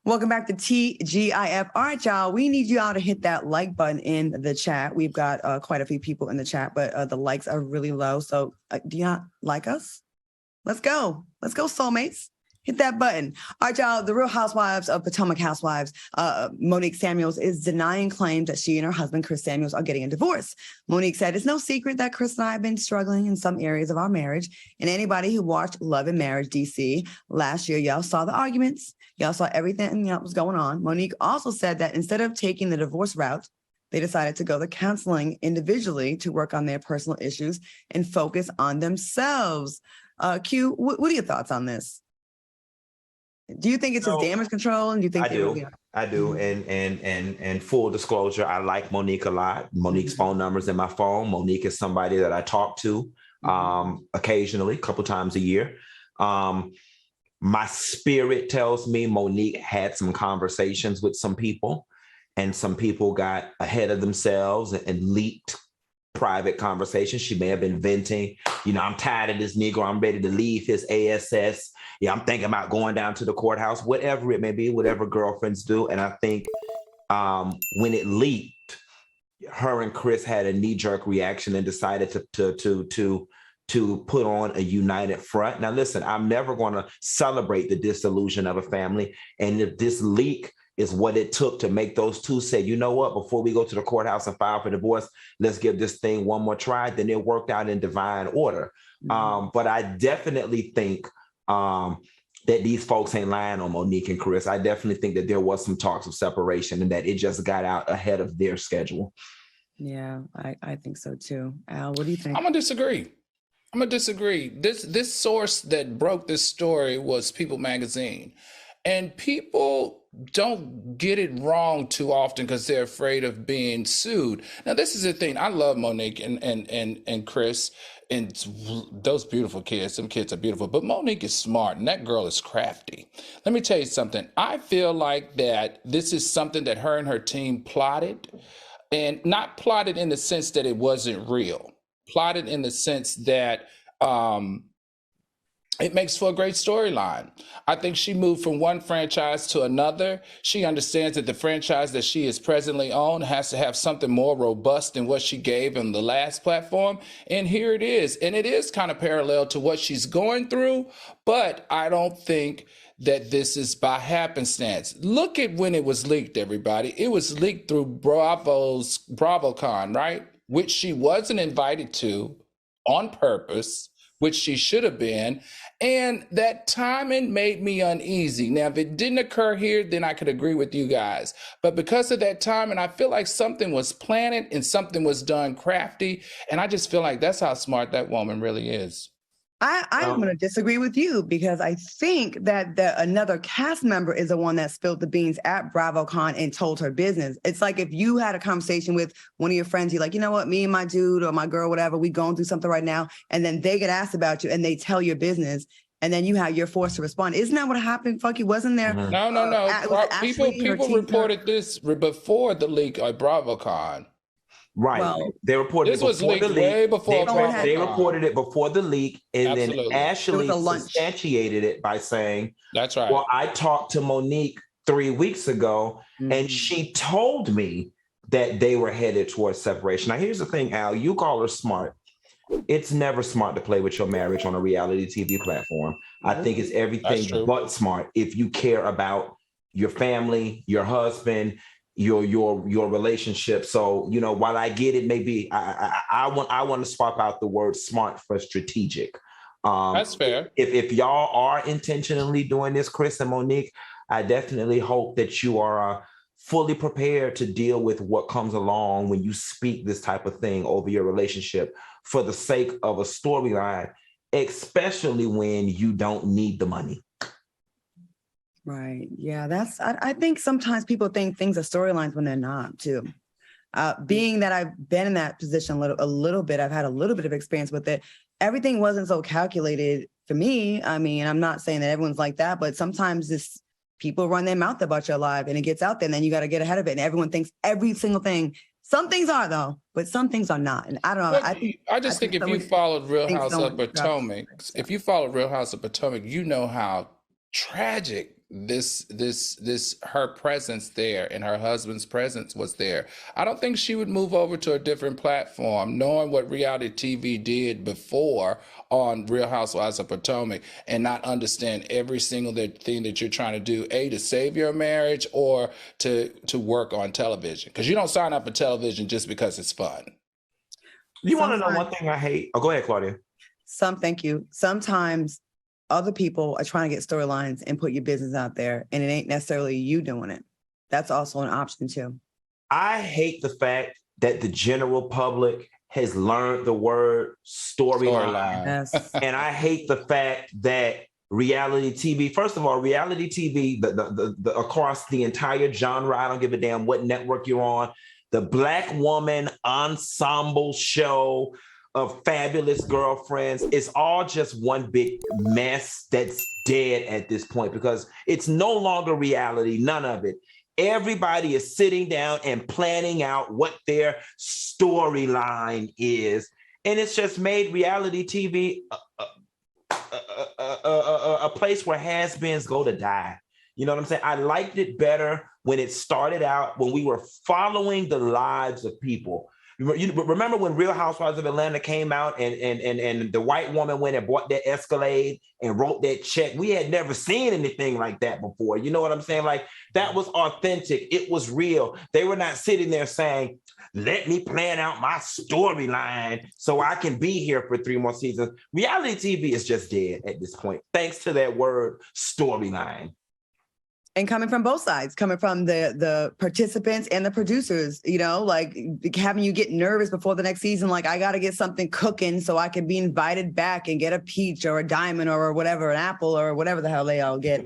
Welcome back to TGIF. All right, y'all. We need you all to hit that like button in the chat. We've got quite a few people in the chat, but the likes are really low. So do you not like us? Let's go. Let's go, soulmates. Hit that button. All right, y'all. The Real Housewives of Potomac Housewives, Monique Samuels is denying claims that she and her husband, Chris Samuels, are getting a divorce. Monique said, it's no secret that Chris and I have been struggling in some areas of our marriage. And anybody who watched Love and Marriage DC last year, y'all saw the arguments. Y'all saw everything that was going on. Monique also said that instead of taking the divorce route, they decided to go to counseling individually to work on their personal issues and focus on themselves. Q, what are your thoughts on this? Do you think it's just damage control? And do you think I do. And full disclosure, I like Monique a lot. Monique's phone number's in my phone. Monique is somebody that I talk to occasionally, a couple times a year. My spirit tells me Monique had some conversations with some people, and some people got ahead of themselves and leaked private conversations. She may have been venting, I'm tired of this Negro. I'm ready to leave his ASS. Yeah, I'm thinking about going down to the courthouse, whatever it may be, whatever girlfriends do. And I think when it leaked, her and Chris had a knee-jerk reaction and decided to put on a united front. Now, listen, I'm never going to celebrate the dissolution of a family. And if this leak is what it took to make those two say, you know what, before we go to the courthouse and file for divorce, let's give this thing one more try, then it worked out in divine order. But I definitely think that these folks ain't lying on Monique and Chris. I definitely think that there was some talks of separation and that it just got out ahead of their schedule. Yeah, I think so too. Al, what do you think? I'm gonna disagree. This source that broke this story was People Magazine. And people don't get it wrong too often because they're afraid of being sued. Now, this is the thing. I love Monique and Chris and those beautiful kids. Some kids are beautiful, but Monique is smart and that girl is crafty. Let me tell you something. I feel like that this is something that her and her team plotted, and not plotted in the sense that it wasn't real. Plotted in the sense that it makes for a great storyline. I think she moved from one franchise to another. She understands that the franchise that she is presently on has to have something more robust than what she gave in the last platform. And here it is. And it is kind of parallel to what she's going through, but I don't think that this is by happenstance. Look at when it was leaked, everybody. It was leaked through BravoCon, right? Which she wasn't invited to on purpose, which she should have been. And that timing made me uneasy. Now, if it didn't occur here, then I could agree with you guys. But because of that timing, I feel like something was planted and something was done crafty. And I just feel like that's how smart that woman really is. I'm going to disagree with you because I think that another cast member is the one that spilled the beans at BravoCon and told her business. It's like if you had a conversation with one of your friends, you're like, you know what, me and my dude or my girl, whatever, we going through something right now. And then they get asked about you and they tell your business. And then you're forced to respond. Isn't that what happened, Funky? Wasn't there? No. People reported this before the leak at BravoCon. Right. Well, they reported this was leaked way before. They reported it before the leak, and then Ashley substantiated it by saying, "That's right." Well, I talked to Monique 3 weeks ago, and she told me that they were headed towards separation. Now, here's the thing, Al. You call her smart. It's never smart to play with your marriage on a reality TV platform. I think it's everything but smart if you care about your family, your husband, your relationship. So, while I get it, maybe I want to swap out the word smart for strategic. That's fair. If y'all are intentionally doing this, Chris and Monique, I definitely hope that you are fully prepared to deal with what comes along when you speak this type of thing over your relationship for the sake of a storyline, especially when you don't need the money. Right. Yeah, I think sometimes people think things are storylines when they're not too. Being that I've been in that position a little bit, I've had a little bit of experience with it. Everything wasn't so calculated for me. I mean, I'm not saying that everyone's like that, but sometimes people run their mouth about your life and it gets out there and then you got to get ahead of it. And everyone thinks every single thing. Some things are though, but some things are not. And I don't know. I just think if you followed Real House of Potomac, you know how tragic her presence there and her husband's presence was there, I don't think she would move over to a different platform, knowing what reality TV did before on Real Housewives of Potomac, and not understand every single thing that you're trying to do, to save your marriage or to work on television. Because you don't sign up for television just because it's fun. You want to know one thing I hate? Oh, go ahead, Claudia. Thank you. Sometimes other people are trying to get storylines and put your business out there, and it ain't necessarily you doing it. That's also an option too. I hate the fact that the general public has learned the word storyline. Yes. And I hate the fact that reality TV, first of all, reality TV, the across the entire genre, I don't give a damn what network you're on, the Black woman ensemble show of fabulous girlfriends, it's all just one big mess that's dead at this point because it's no longer reality, none of it. Everybody is sitting down and planning out what their storyline is. And it's just made reality TV a place where has-beens go to die. You know what I'm saying? I liked it better when it started out, when we were following the lives of people. You remember when Real Housewives of Atlanta came out and the white woman went and bought that Escalade and wrote that check? We had never seen anything like that before. You know what I'm saying? Like, that was authentic. It was real. They were not sitting there saying, let me plan out my storyline so I can be here for 3 more seasons. Reality TV is just dead at this point, thanks to that word storyline. And coming from both sides, coming from the participants and the producers, you know, like having you get nervous before the next season, like I got to get something cooking so I can be invited back and get a peach or a diamond or whatever, an apple or whatever the hell they all get.